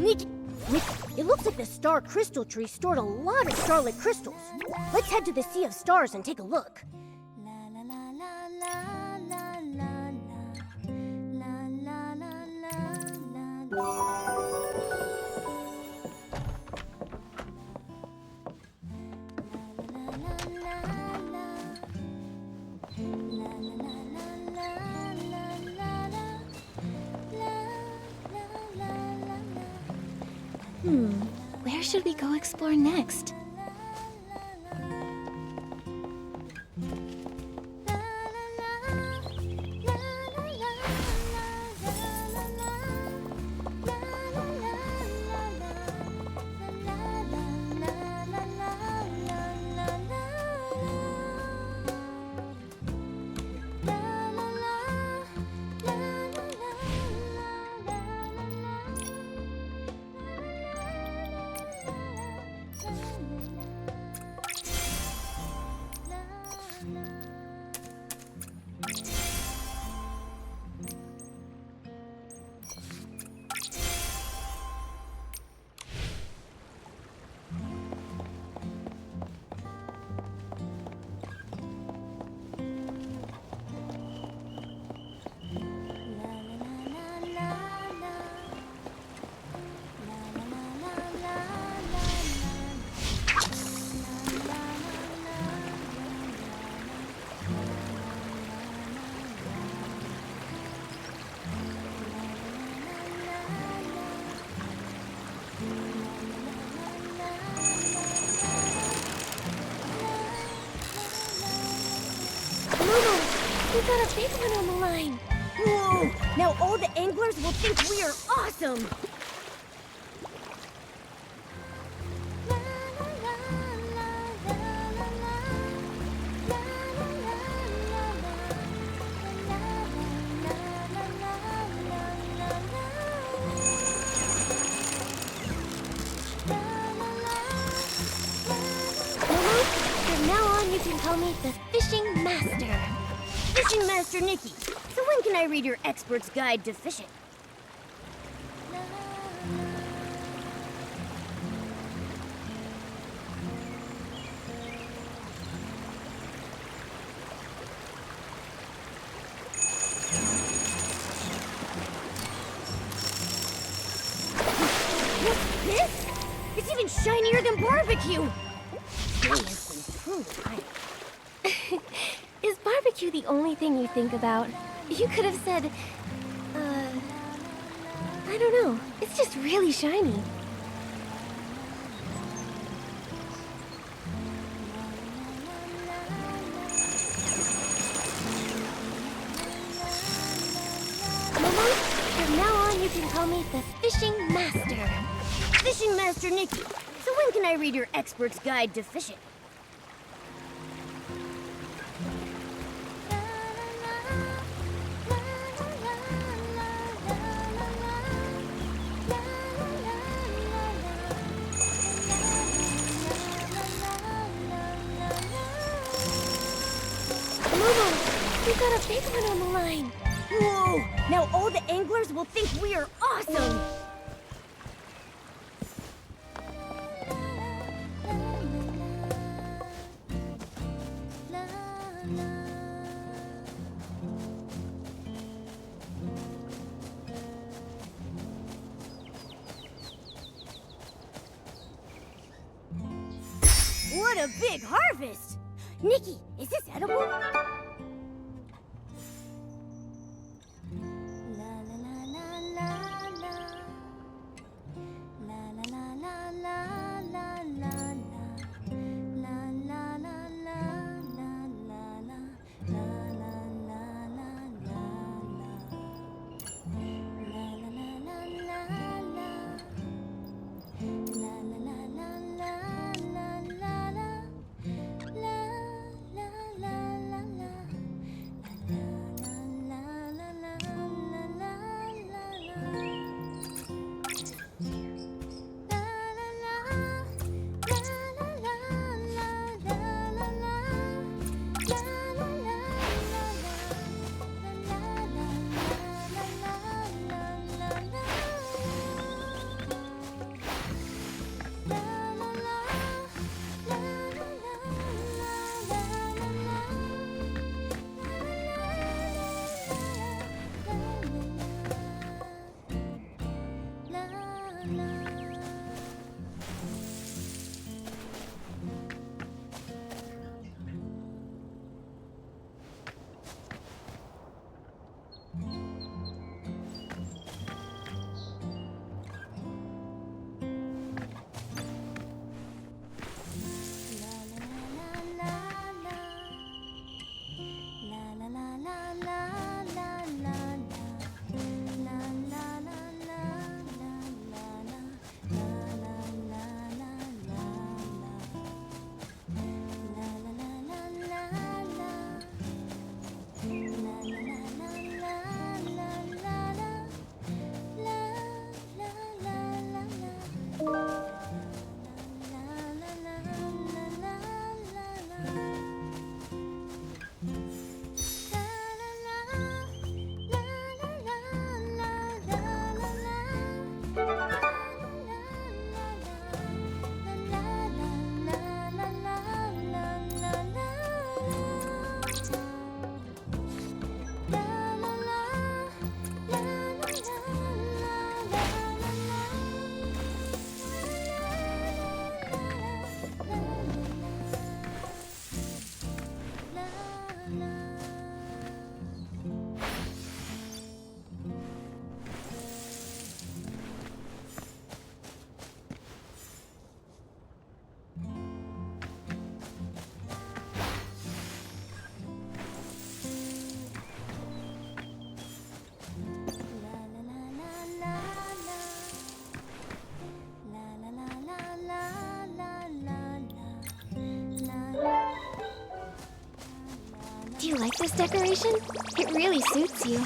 Nikki, it looks like the star crystal tree stored a lot of starlit crystals. Let's head to the Sea of Stars and take a look. Where should we go explore next? We got a big one on the line. Whoa! Now all the anglers will think we are awesome! From now on, you can call me the Fishing Master. Fishing Master Nikki. So when can I read your expert's guide to fishing? What's this? It's even shinier than barbecue! Today has been truly nice. Is barbecue the only thing you think about? You could have said, I don't know. It's just really shiny. Mama, from now on you can call me the Fishing Master. Fishing Master Nikki. So when can I read your expert's guide to fishing? We got a big one on the line. Whoa! Now all the anglers will think we are awesome! What a big harvest! Nikki, is this edible? Do you like this decoration? It really suits you.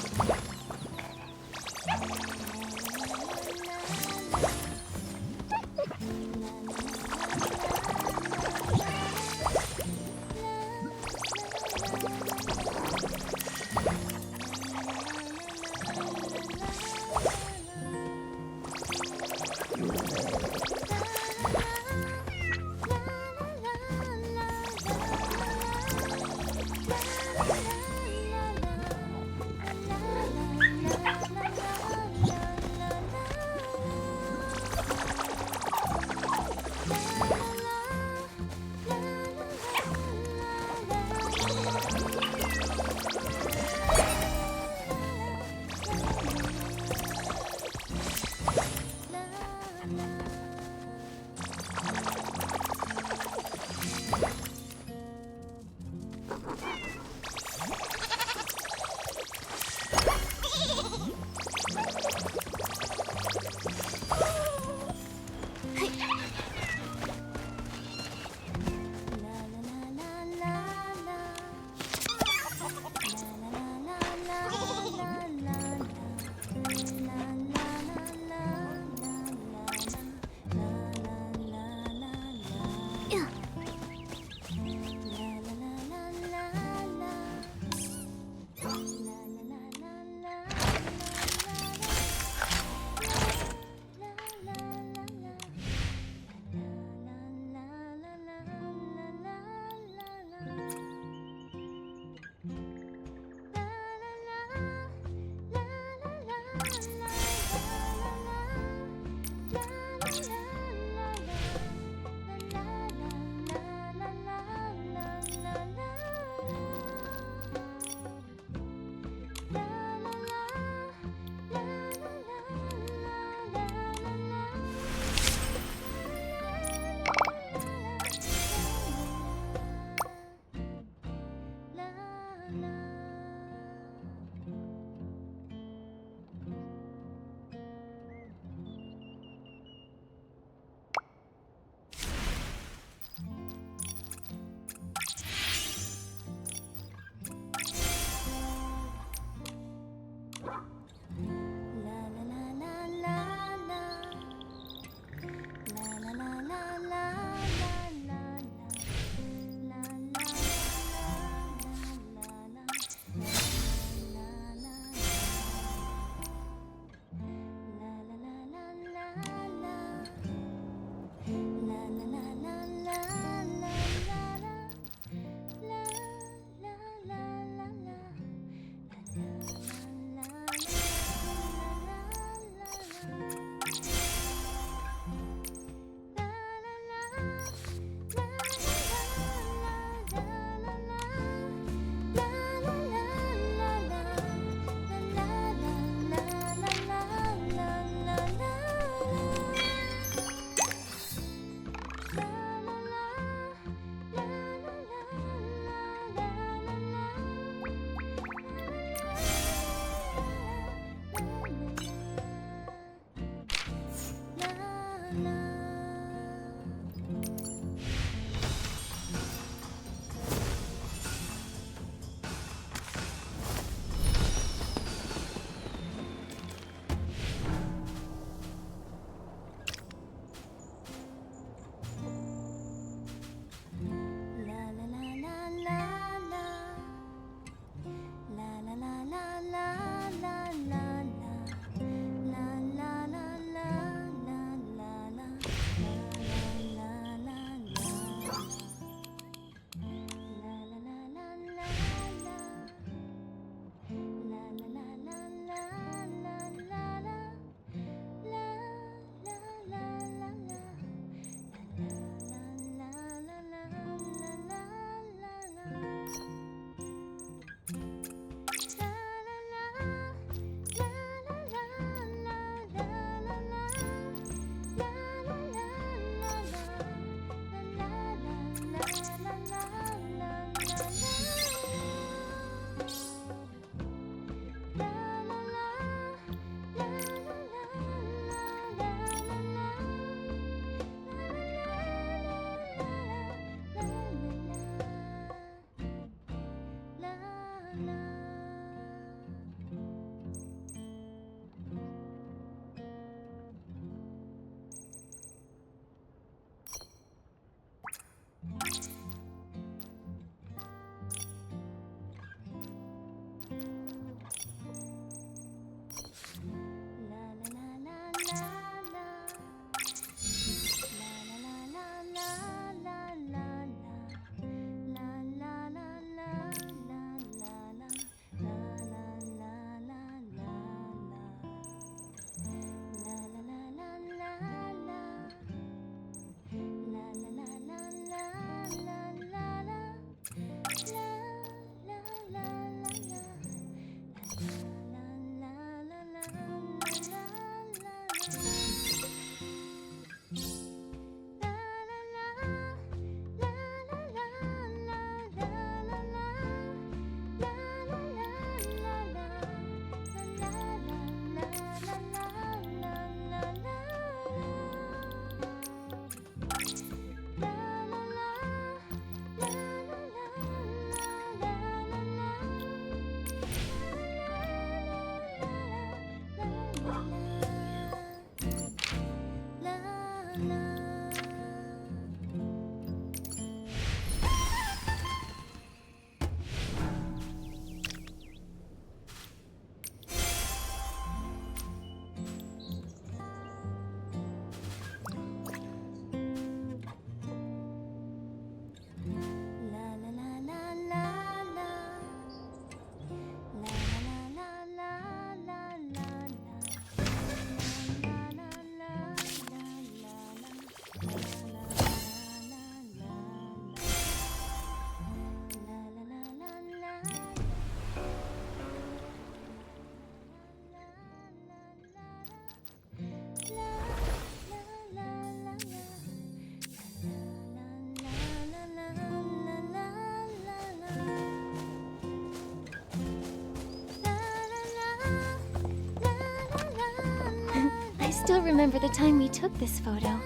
still remember the time we took this photo.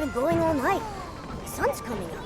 been going all night. The sun's coming up.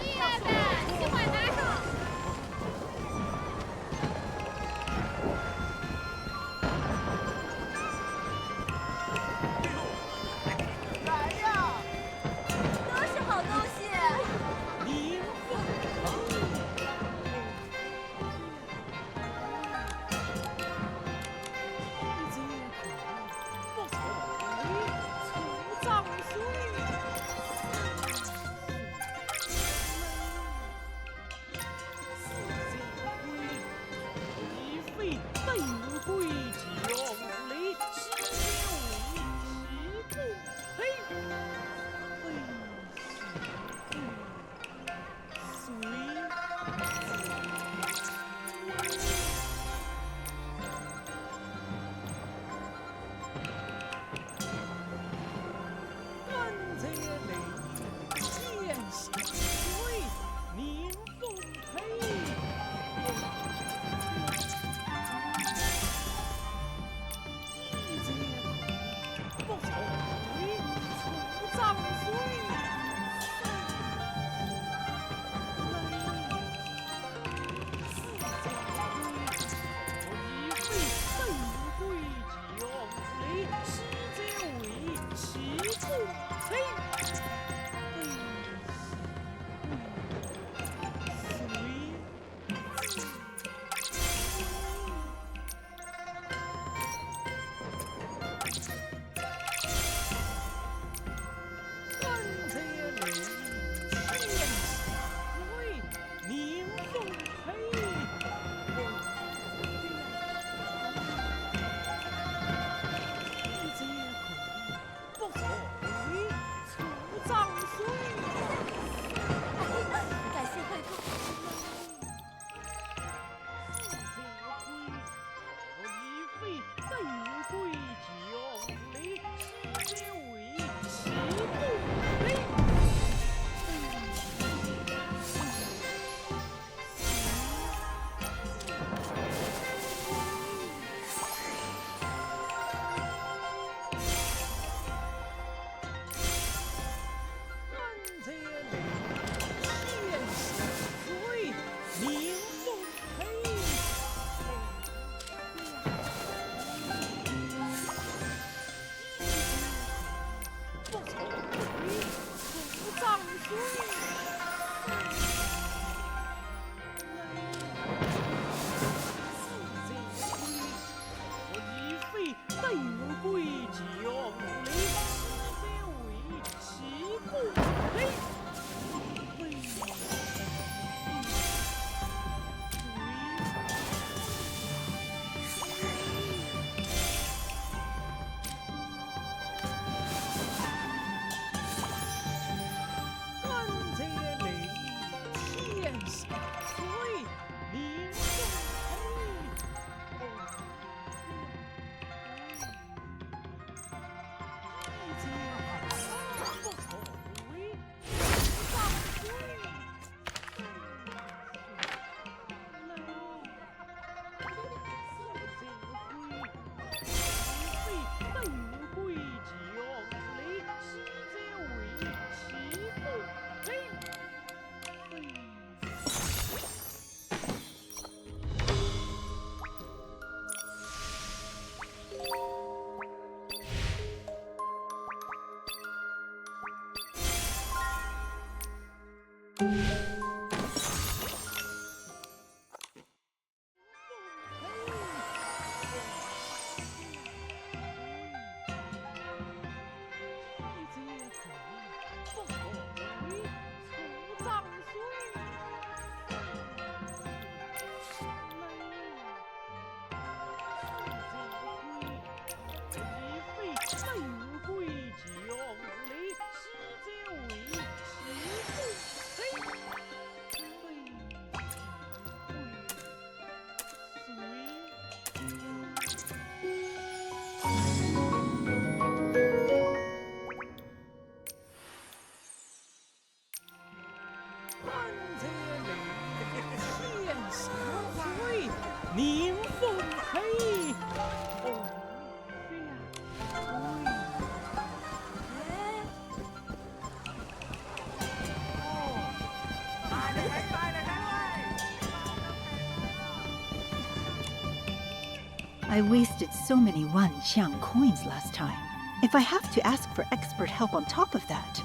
I wasted so many Wanqiang coins last time. If I have to ask for expert help on top of that...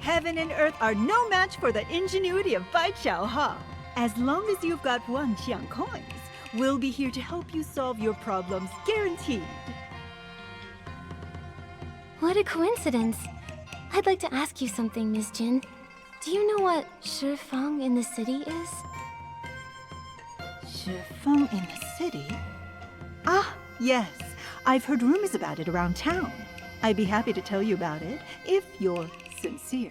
Heaven and earth are no match for the ingenuity of Bai Chao Ha. As long as you've got Wanqiang coins, we'll be here to help you solve your problems, guaranteed. What a coincidence. I'd like to ask you something, Miss Jin. Do you know what Shifeng in the city is? Shifeng in the city? Ah, yes. I've heard rumors about it around town. I'd be happy to tell you about it, if you're sincere.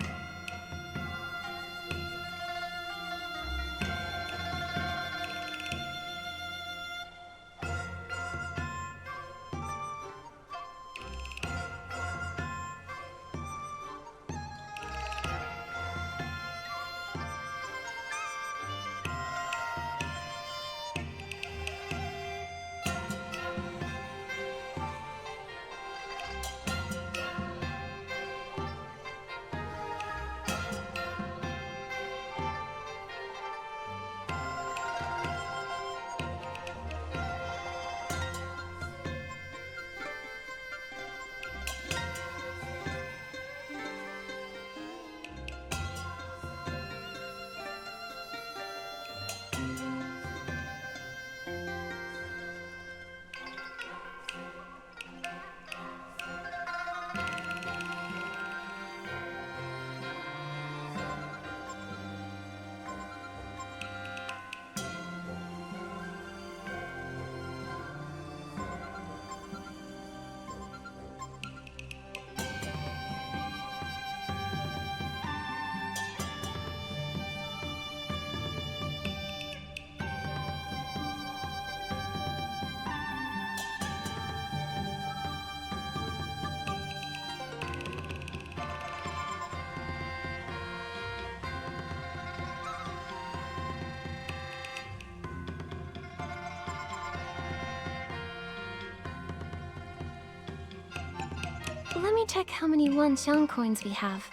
Let me check how many Wanxiang coins we have.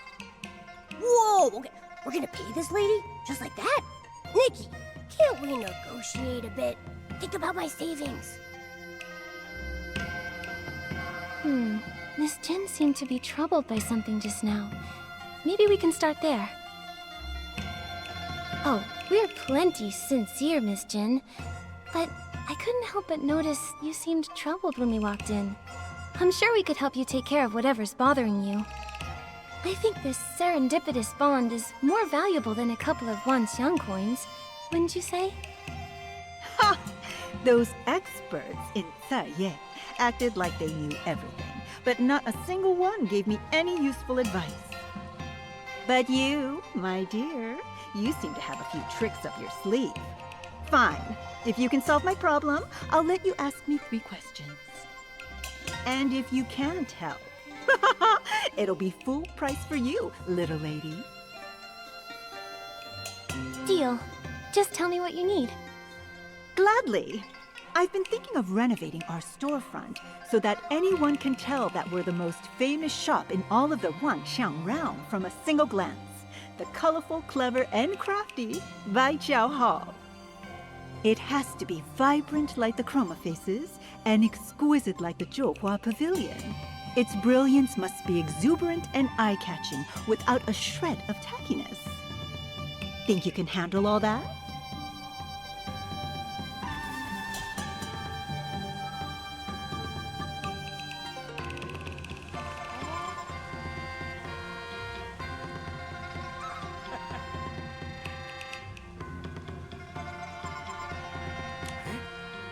Whoa! Okay, we're gonna pay this lady? Just like that? Nikki, can't we negotiate a bit? Think about my savings. Miss Jin seemed to be troubled by something just now. Maybe we can start there. Oh, we're plenty sincere, Miss Jin. But I couldn't help but notice you seemed troubled when we walked in. I'm sure we could help you take care of whatever's bothering you. I think this serendipitous bond is more valuable than a couple of Wanxiang coins, wouldn't you say? Ha! Those experts in Ye acted like they knew everything, but not a single one gave me any useful advice. But you, my dear, you seem to have a few tricks up your sleeve. Fine. If you can solve my problem, I'll let you ask me 3 questions. And if you can't help, it'll be full price for you, little lady. Deal. Just tell me what you need. Gladly. I've been thinking of renovating our storefront so that anyone can tell that we're the most famous shop in all of the Wanxiang realm from a single glance. The colorful, clever, and crafty Bai Chao Hall. It has to be vibrant like the Chroma faces and exquisite like the Zhouhua Pavilion. Its brilliance must be exuberant and eye-catching without a shred of tackiness. Think you can handle all that?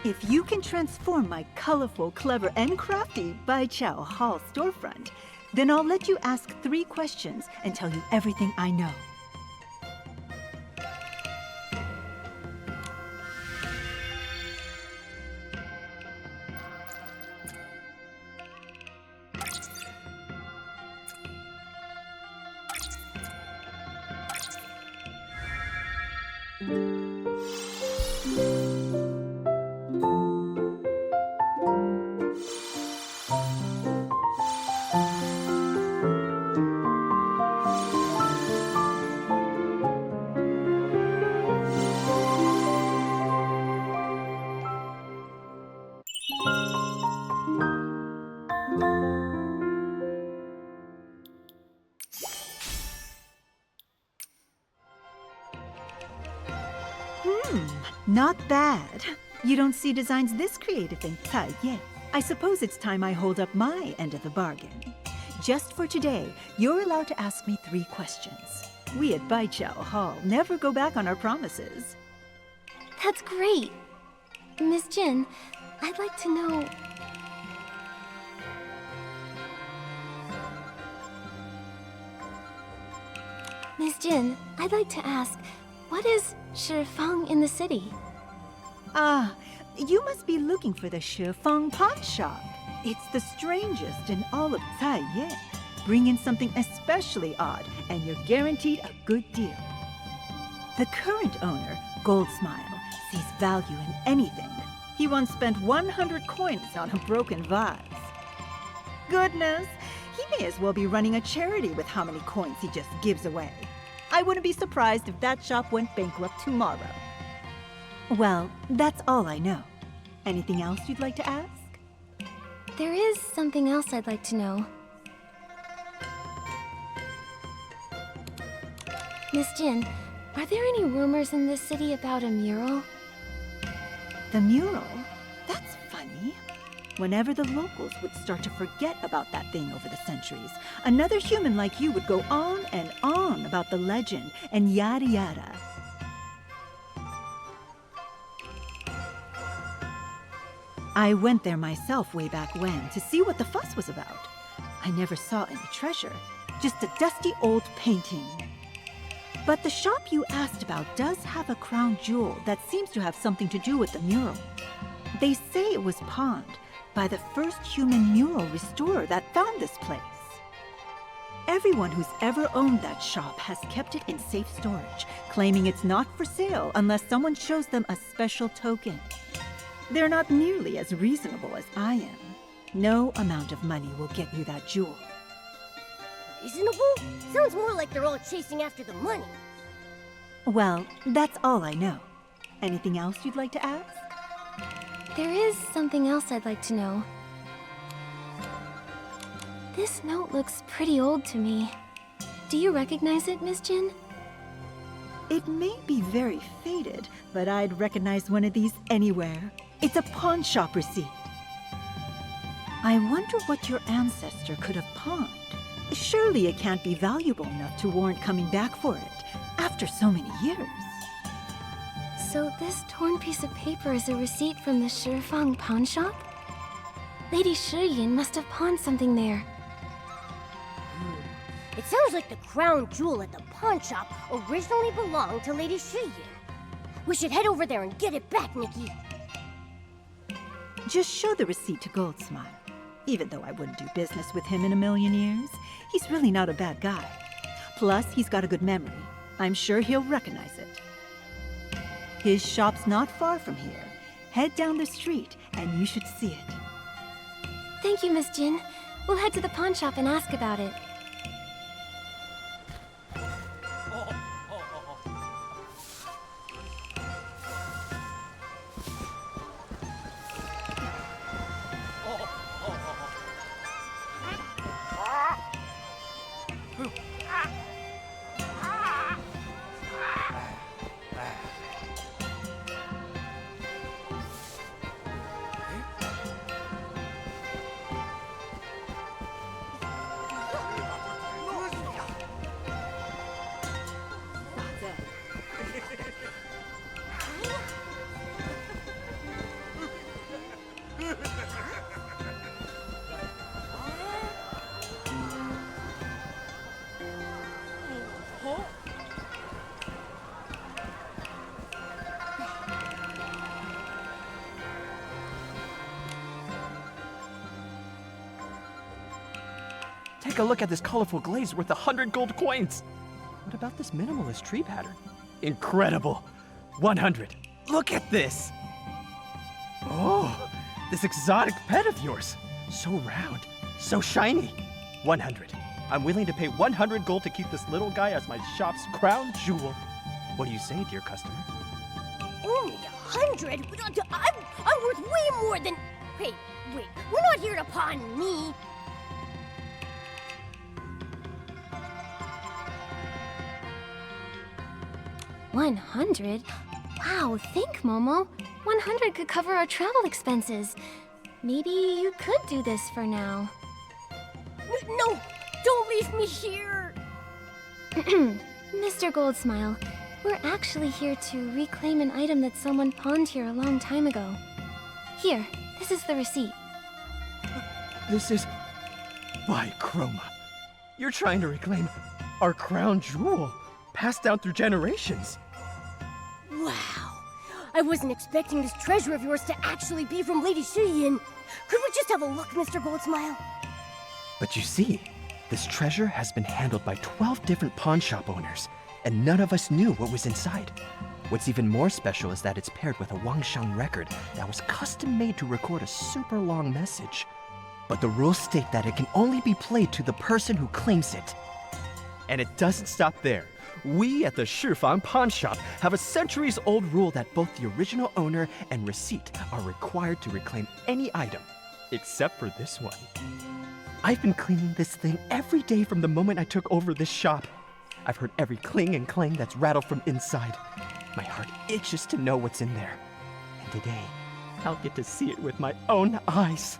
If you can transform my colorful, clever, and crafty Bai Chao Hall storefront, then I'll let you ask 3 questions and tell you everything I know. Not bad. You don't see designs this creative in Taiye. I suppose it's time I hold up my end of the bargain. Just for today, you're allowed to ask me 3 questions. We at Baijiao Hall never go back on our promises. That's great. Miss Jin, I'd like to know... Miss Jin, I'd like to ask, what is Shifang in the city? Ah, you must be looking for the Shifang pawn shop. It's the strangest in all of Taiye. Bring in something especially odd, and you're guaranteed a good deal. The current owner, Goldsmile, sees value in anything. He once spent 100 coins on a broken vase. Goodness, he may as well be running a charity with how many coins he just gives away. I wouldn't be surprised if that shop went bankrupt tomorrow. Well, that's all I know. Anything else you'd like to ask? There is something else I'd like to know. Miss Jin, are there any rumors in this city about a mural? The mural? That's funny. Whenever the locals would start to forget about that thing over the centuries, another human like you would go on and on about the legend and yada yada. I went there myself way back when to see what the fuss was about. I never saw any treasure, just a dusty old painting. But the shop you asked about does have a crown jewel that seems to have something to do with the mural. They say it was pawned by the first human mural restorer that found this place. Everyone who's ever owned that shop has kept it in safe storage, claiming it's not for sale unless someone shows them a special token. They're not nearly as reasonable as I am. No amount of money will get you that jewel. Reasonable? Sounds more like they're all chasing after the money. Well, that's all I know. Anything else you'd like to ask? There is something else I'd like to know. This note looks pretty old to me. Do you recognize it, Miss Jin? It may be very faded, but I'd recognize one of these anywhere. It's a pawn shop receipt. I wonder what your ancestor could have pawned. Surely it can't be valuable enough to warrant coming back for it, after so many years. So this torn piece of paper is a receipt from the Shifang pawn shop? Lady Shiyin must have pawned something there. It sounds like the crown jewel at the pawn shop originally belonged to Lady Shiyin. We should head over there and get it back, Nikki. Just show the receipt to Goldsmile. Even though I wouldn't do business with him in a million years, he's really not a bad guy. Plus, he's got a good memory. I'm sure he'll recognize it. His shop's not far from here. Head down the street, and you should see it. Thank you, Miss Jin. We'll head to the pawn shop and ask about it. Take a look at this colorful glaze worth 100 gold coins. What about this minimalist tree pattern? Incredible. 100. Look at this. Oh, this exotic pet of yours. So round, so shiny. 100. I'm willing to pay 100 gold to keep this little guy as my shop's crown jewel. What do you say, dear customer? Only 100? I'm worth way more than... Wait, we're not here to pawn me. $100? Wow, think, Momo. 100 could cover our travel expenses. Maybe you could do this for now. No! Don't leave me here! Mr. Goldsmile, we're actually here to reclaim an item that someone pawned here a long time ago. Here, this is the receipt. This is... By Chroma. You're trying to reclaim our crown jewel, passed down through generations. Wow. I wasn't expecting this treasure of yours to actually be from Lady Shuyin. Could we just have a look, Mr. Goldsmile? But you see, this treasure has been handled by 12 different pawn shop owners, and none of us knew what was inside. What's even more special is that it's paired with a Wangshang record that was custom made to record a super long message. But the rules state that it can only be played to the person who claims it. And it doesn't stop there. We at the Shifang Pawn Shop have a centuries-old rule that both the original owner and receipt are required to reclaim any item, except for this one. I've been cleaning this thing every day from the moment I took over this shop. I've heard every cling and clang that's rattled from inside. My heart itches to know what's in there. And today, I'll get to see it with my own eyes.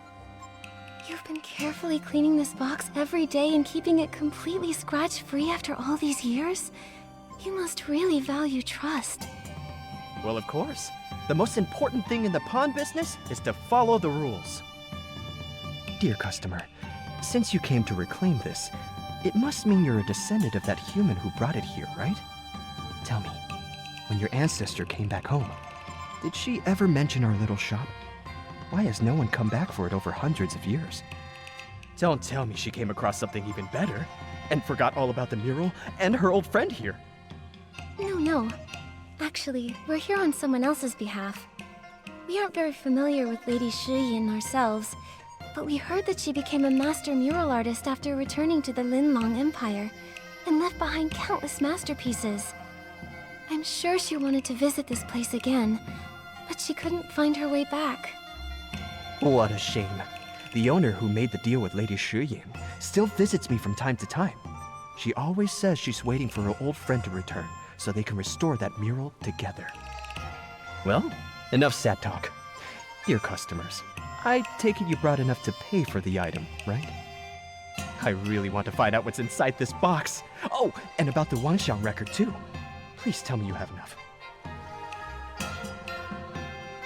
You've been carefully cleaning this box every day and keeping it completely scratch-free after all these years? You must really value trust. Well, of course. The most important thing in the pawn business is to follow the rules. Dear customer, since you came to reclaim this, it must mean you're a descendant of that human who brought it here, right? Tell me, when your ancestor came back home, did she ever mention our little shop? Why has no one come back for it over hundreds of years? Don't tell me she came across something even better and forgot all about the mural and her old friend here. No. Actually, we're here on someone else's behalf. We aren't very familiar with Lady Shiyin ourselves, but we heard that she became a master mural artist after returning to the Linlong Empire and left behind countless masterpieces. I'm sure she wanted to visit this place again, but she couldn't find her way back. What a shame. The owner who made the deal with Lady Shuyin still visits me from time to time. She always says she's waiting for her old friend to return so they can restore that mural together. Well, enough sad talk. Dear customers, I take it you brought enough to pay for the item, right? I really want to find out what's inside this box. Oh, and about the Wangxiang record too. Please tell me you have enough.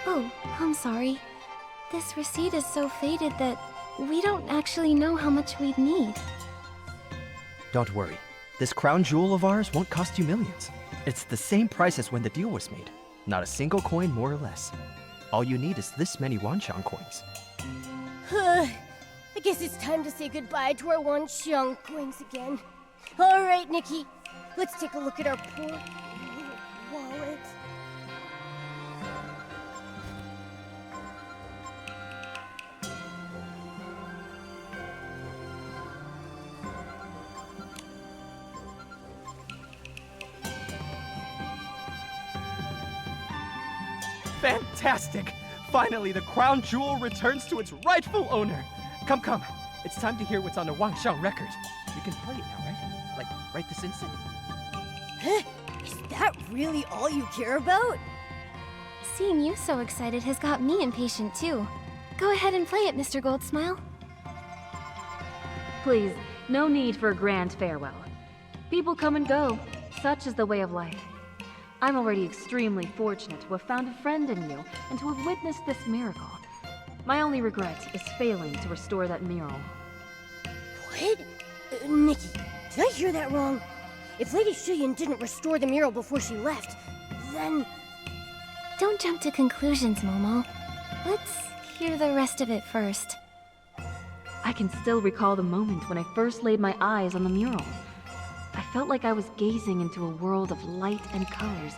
Oh, I'm sorry. This receipt is so faded that we don't actually know how much we'd need. Don't worry. This crown jewel of ours won't cost you millions. It's the same price as when the deal was made. Not a single coin more or less. All you need is this many Wanxiang coins. I guess it's time to say goodbye to our Wanxiang coins again. All right, Nikki. Let's take a look at our poor little wallet. Fantastic! Finally, the crown jewel returns to its rightful owner. Come. It's time to hear what's on the Wangxiang record. You can play it now, right? Like, right this instant? Huh? Is that really all you care about? Seeing you so excited has got me impatient too. Go ahead and play it, Mr. Goldsmile. Please, no need for a grand farewell. People come and go. Such is the way of life. I'm already extremely fortunate to have found a friend in you and to have witnessed this miracle. My only regret is failing to restore that mural. What? Nikki, did I hear that wrong? If Lady Shuyin didn't restore the mural before she left, then... Don't jump to conclusions, Momo. Let's hear the rest of it first. I can still recall the moment when I first laid my eyes on the mural. I felt like I was gazing into a world of light and colors,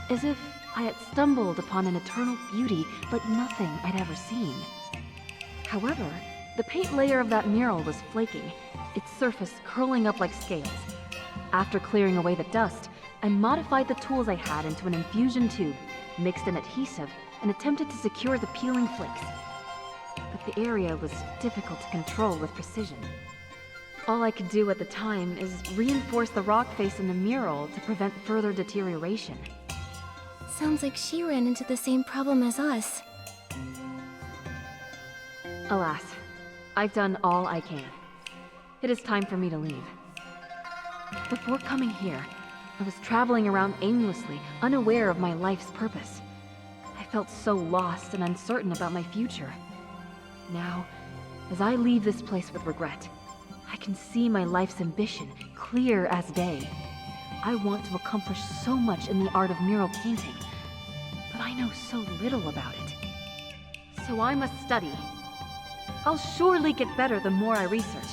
as if I had stumbled upon an eternal beauty like nothing I'd ever seen. However, the paint layer of that mural was flaking, its surface curling up like scales. After clearing away the dust, I modified the tools I had into an infusion tube, mixed an adhesive, and attempted to secure the peeling flakes. But the area was difficult to control with precision. All I could do at the time is reinforce the rock face in the mural to prevent further deterioration. Sounds like she ran into the same problem as us. Alas, I've done all I can. It is time for me to leave. Before coming here, I was traveling around aimlessly, unaware of my life's purpose. I felt so lost and uncertain about my future. Now, as I leave this place with regret, I can see my life's ambition clear as day. I want to accomplish so much in the art of mural painting, but I know so little about it. So I must study. I'll surely get better the more I research.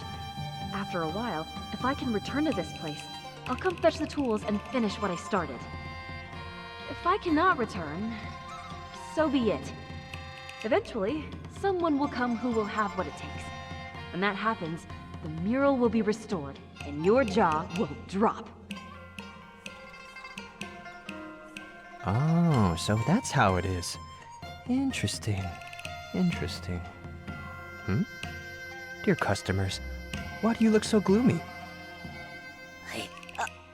After a while, if I can return to this place, I'll come fetch the tools and finish what I started. If I cannot return, so be it. Eventually, someone will come who will have what it takes. When that happens, the mural will be restored, and your jaw will drop. Oh, so that's how it is. Interesting. Interesting. Dear customers, why do you look so gloomy?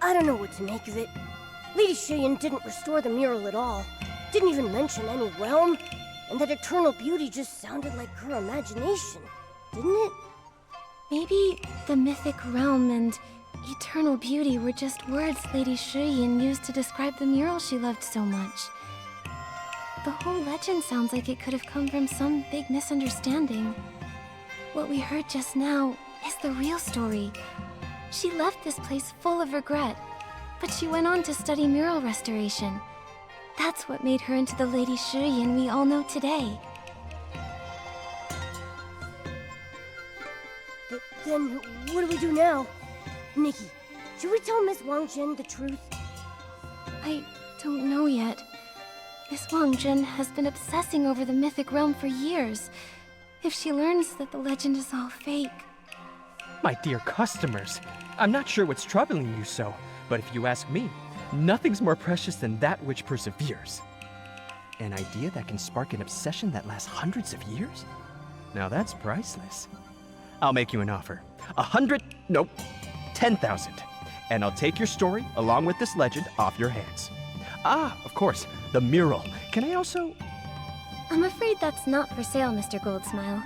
I don't know what to make of it. Lady Shiyin didn't restore the mural at all. Didn't even mention any realm. And that eternal beauty just sounded like her imagination, didn't it? Maybe the mythic realm and eternal beauty were just words Lady Shiyin used to describe the mural she loved so much. The whole legend sounds like it could have come from some big misunderstanding. What we heard just now is the real story. She left this place full of regret, but she went on to study mural restoration. That's what made her into the Lady Shiyin we all know today. Then what do we do now? Nikki, should we tell Miss Wang Jin the truth? I don't know yet. Miss Wang Jin has been obsessing over the mythic realm for years. If she learns that the legend is all fake... My dear customers, I'm not sure what's troubling you so, but if you ask me, nothing's more precious than that which perseveres. An idea that can spark an obsession that lasts hundreds of years? Now that's priceless. I'll make you an offer. 100, nope, 10,000. And I'll take your story, along with this legend, off your hands. Ah, of course, the mural. Can I also... I'm afraid that's not for sale, Mr. Goldsmile.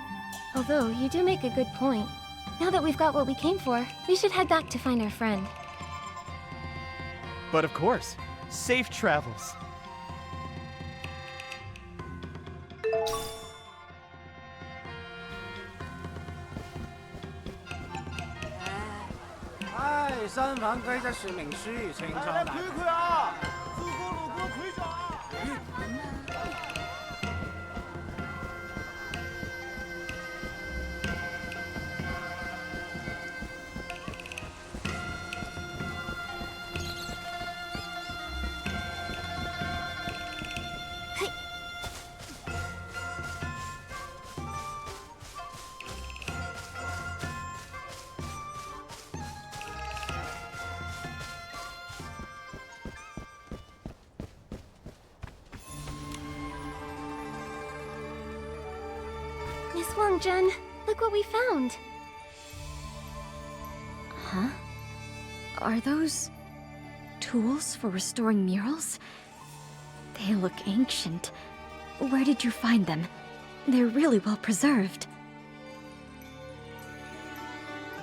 Although, you do make a good point. Now that we've got what we came for, we should head back to find our friend. But of course, safe travels. Miss Wang Jin, look what we found! Huh? Are those... tools for restoring murals? They look ancient. Where did you find them? They're really well preserved.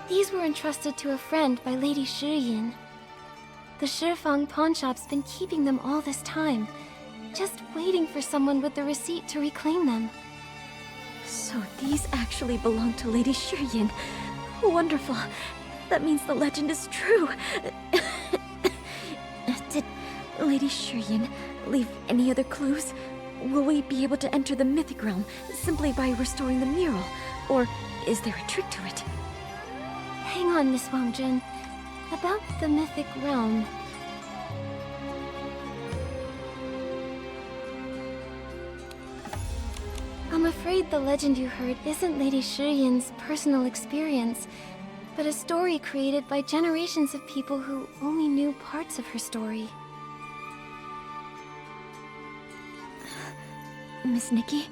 These were entrusted to a friend by Lady Shiyin. The Shifang pawn shop's been keeping them all this time, just waiting for someone with the receipt to reclaim them. So these actually belong to Lady Shiyin. Wonderful. That means the legend is true. Did Lady Shiyin leave any other clues? Will we be able to enter the mythic realm simply by restoring the mural? Or is there a trick to it? Hang on, Miss Wang Jin. About the mythic realm... I'm afraid the legend you heard isn't Lady Shiyin's personal experience, but a story created by generations of people who only knew parts of her story. Miss Nikki,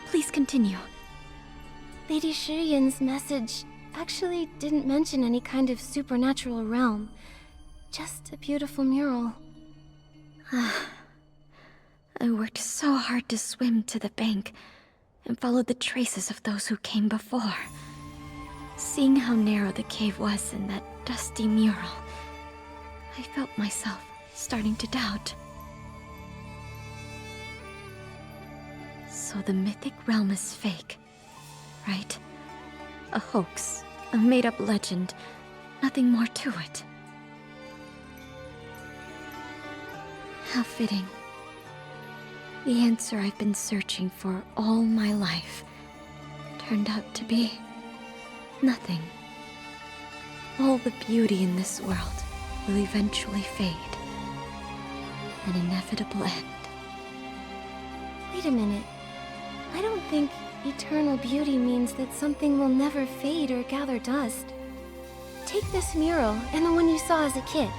please continue. Lady Shiyin's message actually didn't mention any kind of supernatural realm, just a beautiful mural. I worked so hard to swim to the bank and followed the traces of those who came before. Seeing how narrow the cave was in that dusty mural, I felt myself starting to doubt. So the mythic realm is fake, right? A hoax, a made-up legend, nothing more to it. How fitting. The answer I've been searching for all my life turned out to be nothing. All the beauty in this world will eventually fade. An inevitable end. Wait a minute. I don't think eternal beauty means that something will never fade or gather dust. Take this mural and the one you saw as a kid.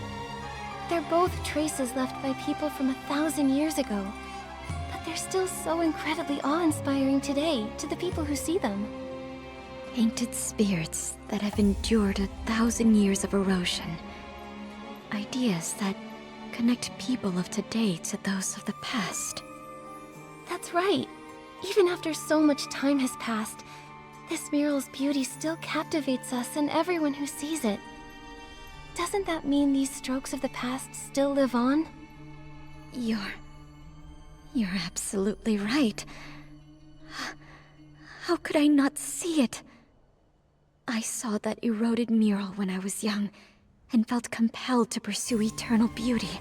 They're both traces left by people from 1,000 years ago. But they're still so incredibly awe-inspiring today to the people who see them. Painted spirits that have endured 1,000 years of erosion. Ideas that connect people of today to those of the past. That's right. Even after so much time has passed, this mural's beauty still captivates us and everyone who sees it. Doesn't that mean these strokes of the past still live on? You're absolutely right. How could I not see it? I saw that eroded mural when I was young, and felt compelled to pursue eternal beauty.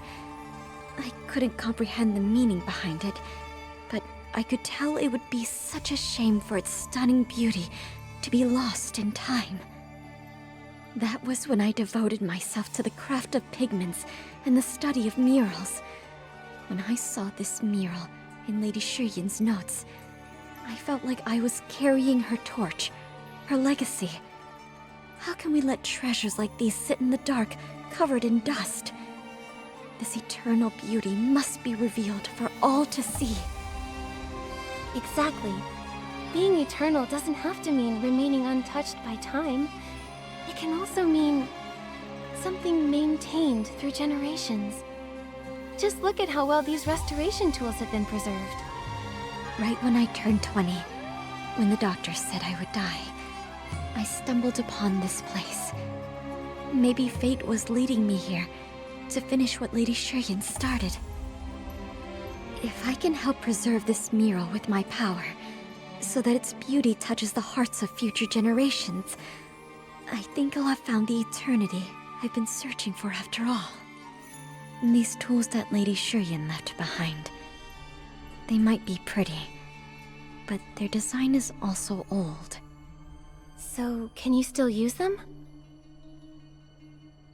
I couldn't comprehend the meaning behind it, but I could tell it would be such a shame for its stunning beauty to be lost in time. That was when I devoted myself to the craft of pigments and the study of murals. When I saw this mural in Lady Shuyin's notes, I felt like I was carrying her torch, her legacy. How can we let treasures like these sit in the dark, covered in dust? This eternal beauty must be revealed for all to see. Exactly. Being eternal doesn't have to mean remaining untouched by time. It can also mean something maintained through generations. Just look at how well these restoration tools have been preserved. Right when I turned 20, when the doctor said I would die, I stumbled upon this place. Maybe fate was leading me here to finish what Lady Shuyin started. If I can help preserve this mural with my power, so that its beauty touches the hearts of future generations, I think I'll have found the eternity I've been searching for after all. These tools that Lady Shuyin left behind, they might be pretty, but their design is also old. So, can you still use them?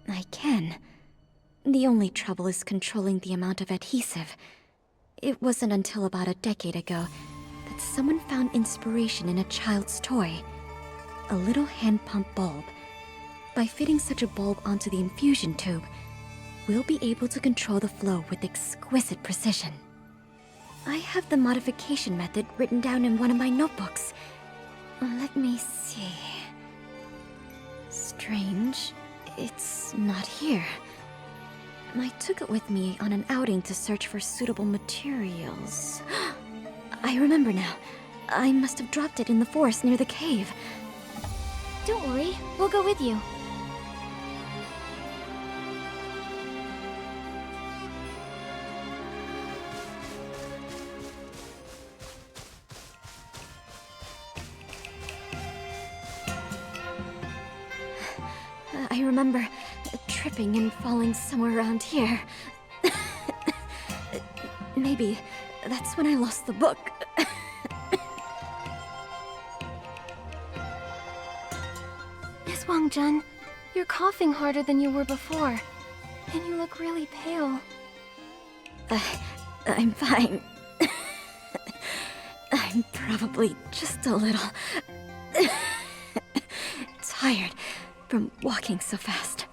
I can. The only trouble is controlling the amount of adhesive. It wasn't until about a decade ago that someone found inspiration in a child's toy. A little hand pump bulb. By fitting such a bulb onto the infusion tube, we'll be able to control the flow with exquisite precision. I have the modification method written down in one of my notebooks. Let me see. Strange. It's not here. I took it with me on an outing to search for suitable materials. I remember now. I must have dropped it in the forest near the cave. Don't worry, we'll go with you. I remember tripping and falling somewhere around here. Maybe that's when I lost the book. Miss Wangjun, you're coughing harder than you were before. And you look really pale. I'm fine. I'm probably just a little tired from walking so fast.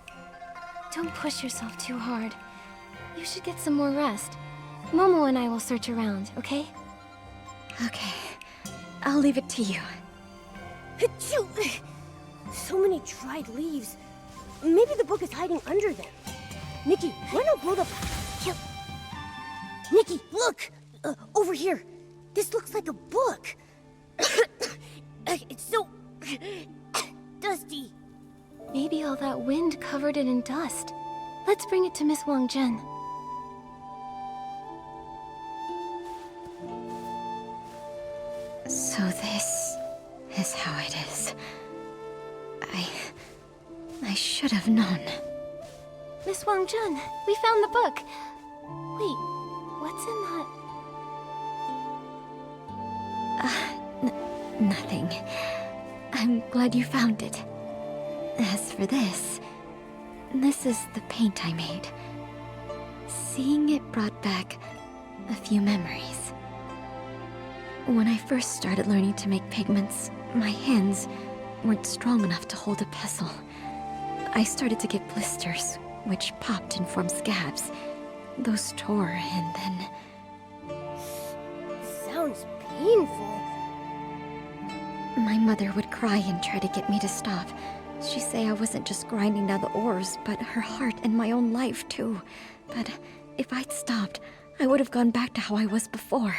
Don't push yourself too hard. You should get some more rest. Momo and I will search around, okay? Okay. I'll leave it to you. Achoo! So many dried leaves. Maybe the book is hiding under them. Nikki, why not blow the... Nikki, look! Over here. This looks like a book. It's so dusty. Maybe all that wind covered it in dust. Let's bring it to Miss Wang Zhen. So this is how it is. I should have known. Miss Wang Zhen, we found the book. Wait, what's in that? Nothing. I'm glad you found it. As for this is the paint I made. Seeing it brought back a few memories. When I first started learning to make pigments, my hands weren't strong enough to hold a pestle. I started to get blisters, which popped and formed scabs. Those tore, and then... Sounds painful. My mother would cry and try to get me to stop. She'd say I wasn't just grinding down the ores, but her heart and my own life, too. But if I'd stopped, I would have gone back to how I was before.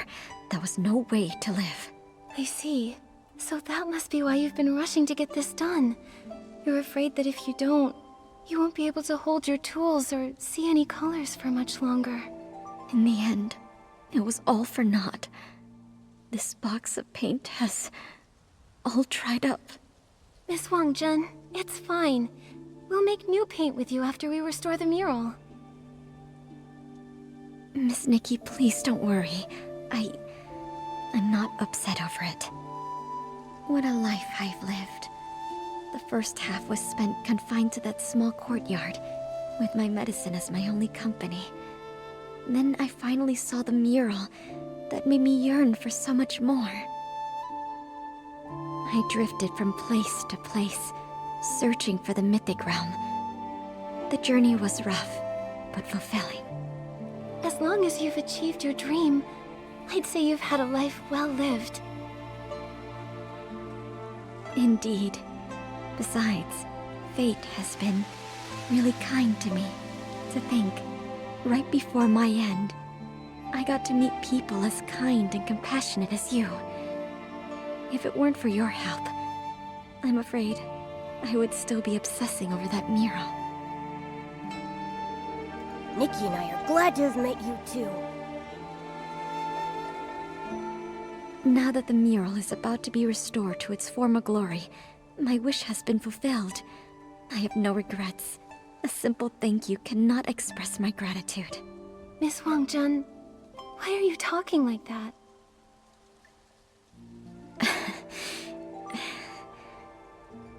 There was no way to live. I see. So that must be why you've been rushing to get this done. You're afraid that if you don't, you won't be able to hold your tools or see any colors for much longer. In the end, it was all for naught. This box of paint has all dried up. Miss Wang Zhen, it's fine. We'll make new paint with you after we restore the mural. Miss Nikki, please don't worry. I'm not upset over it. What a life I've lived. The first half was spent confined to that small courtyard, with my medicine as my only company. Then I finally saw the mural that made me yearn for so much more. I drifted from place to place, searching for the mythic realm. The journey was rough, but fulfilling. As long as you've achieved your dream, I'd say you've had a life well lived. Indeed. Besides, fate has been really kind to me. To think, right before my end, I got to meet people as kind and compassionate as you. If it weren't for your help, I'm afraid I would still be obsessing over that mural. Nikki and I are glad to have met you too. Now that the mural is about to be restored to its former glory, my wish has been fulfilled. I have no regrets. A simple thank you cannot express my gratitude. Miss Wang Zhen, why are you talking like that?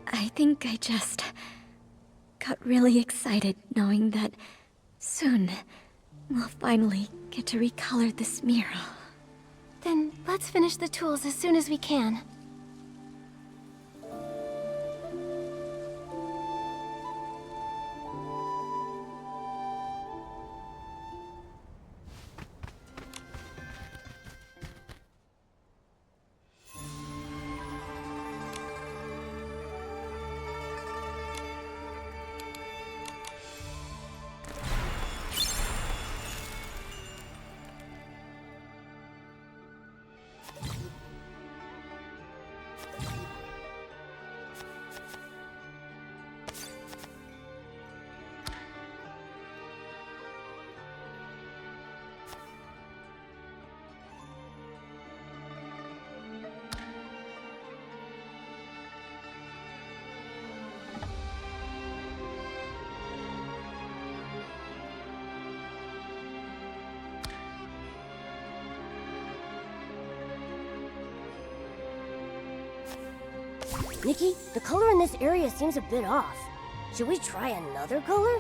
I think I just got really excited knowing that soon we'll finally get to recolor this mural. Then let's finish the tools as soon as we can. Nikki, the color in this area seems a bit off. Should we try another color?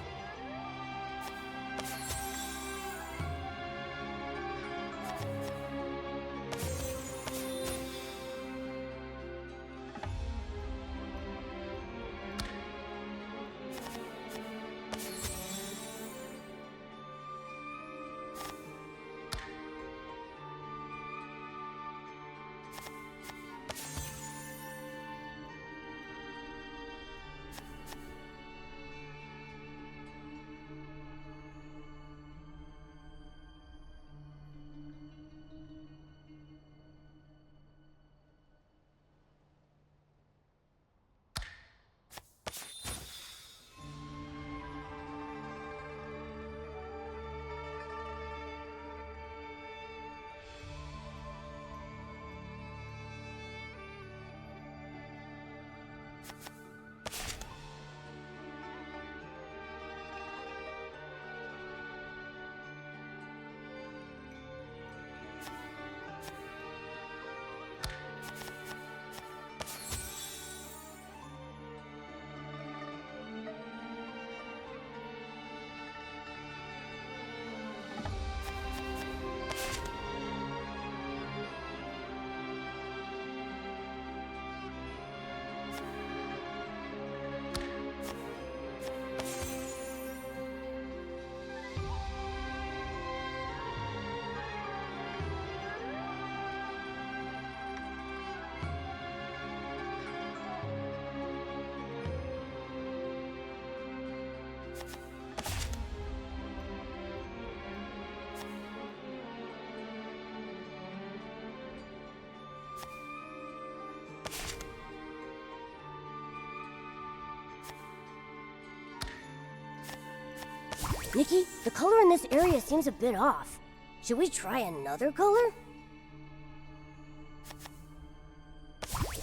Nikki, the color in this area seems a bit off. Should we try another color?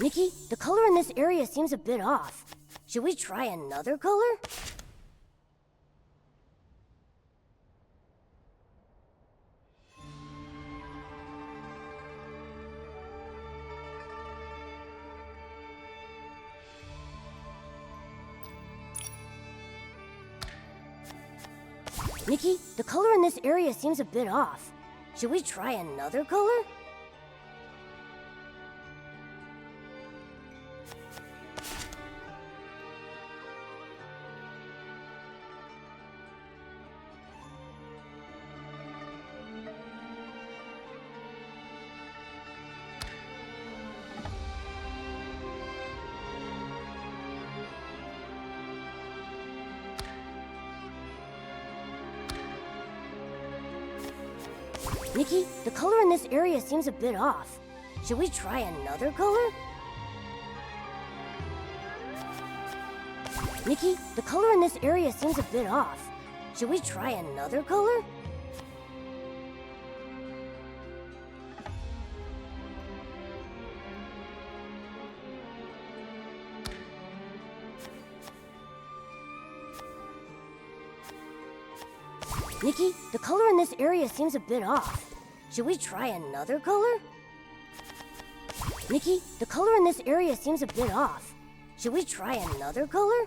Nikki, the color in this area seems a bit off. Should we try another color? Nikki, the color in this area seems a bit off. Should we try another color? Nikki, the color in this area seems a bit off. Should we try another color? Nikki, the color in this area seems a bit off. Should we try another color? Nikki, the color in this area seems a bit off. Should we try another color? Nikki, the color in this area seems a bit off. Should we try another color?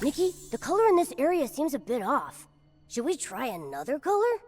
Nikki, the color in this area seems a bit off. Should we try another color?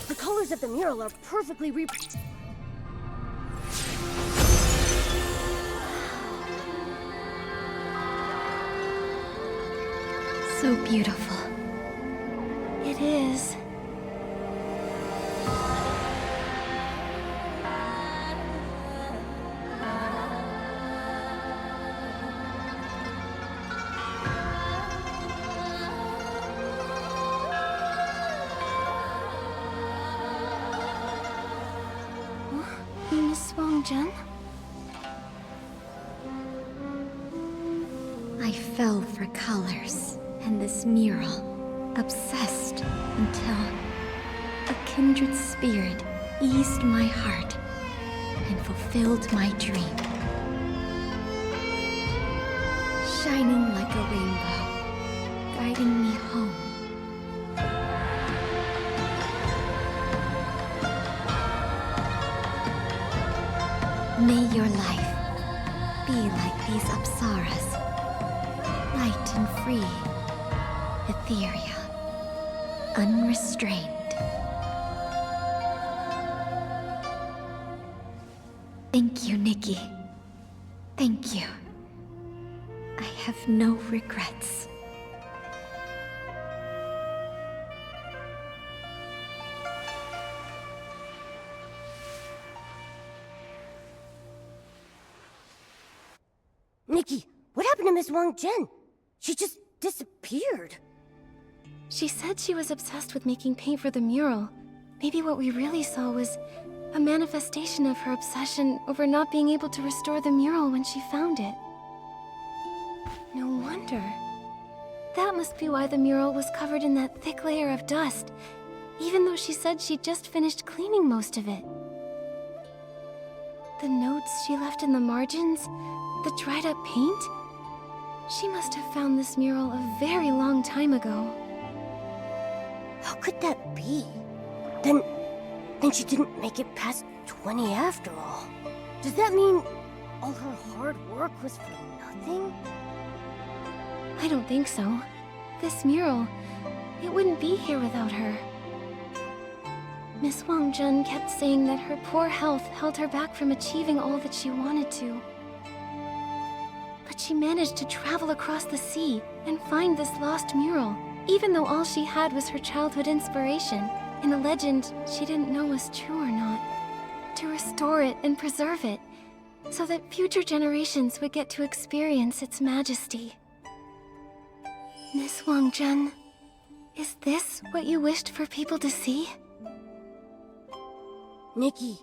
The colors of the mural are perfectly So beautiful. It is. Miss Wang-Jun? I fell for colors and this mural, obsessed until a kindred spirit eased my heart and fulfilled my dream. Shining like a rainbow, guiding me home. May your life be like these apsaras, light and free, ethereal, unrestrained. Thank you, Nikki. Thank you. I have no regrets. Nikki, what happened to Miss Wang-Jun? She just disappeared. She said she was obsessed with making paint for the mural. Maybe what we really saw was a manifestation of her obsession over not being able to restore the mural when she found it. No wonder. That must be why the mural was covered in that thick layer of dust, even though she said she'd just finished cleaning most of it. The notes she left in the margins, the dried up paint? She must have found this mural a very long time ago. How could that be? Then she didn't make it past 20 after all. Does that mean all her hard work was for nothing? I don't think so. This mural, it wouldn't be here without her. Miss Wang-Jun kept saying that her poor health held her back from achieving all that she wanted to. But she managed to travel across the sea and find this lost mural, even though all she had was her childhood inspiration in a legend she didn't know was true or not. To restore it and preserve it, so that future generations would get to experience its majesty. Miss Wang-Jun, is this what you wished for people to see? Nikki,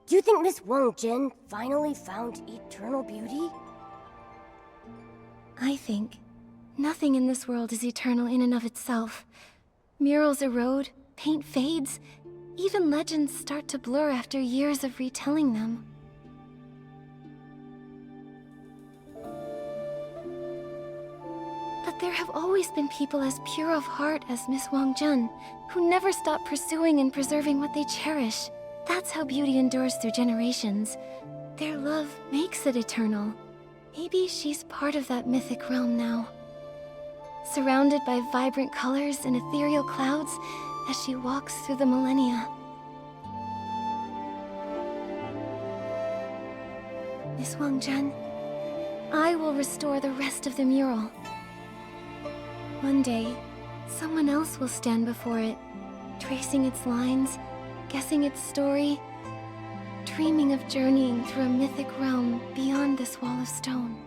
do you think Miss Wang-Jun finally found eternal beauty? I think nothing in this world is eternal in and of itself. Murals erode, paint fades, even legends start to blur after years of retelling them. But there have always been people as pure of heart as Miss Wang-Jun, who never stop pursuing and preserving what they cherish. That's how beauty endures through generations. Their love makes it eternal. Maybe she's part of that mythic realm now. Surrounded by vibrant colors and ethereal clouds as she walks through the millennia. Miss Wang-Jun, I will restore the rest of the mural. One day, someone else will stand before it, tracing its lines, guessing its story, dreaming of journeying through a mythic realm beyond this wall of stone.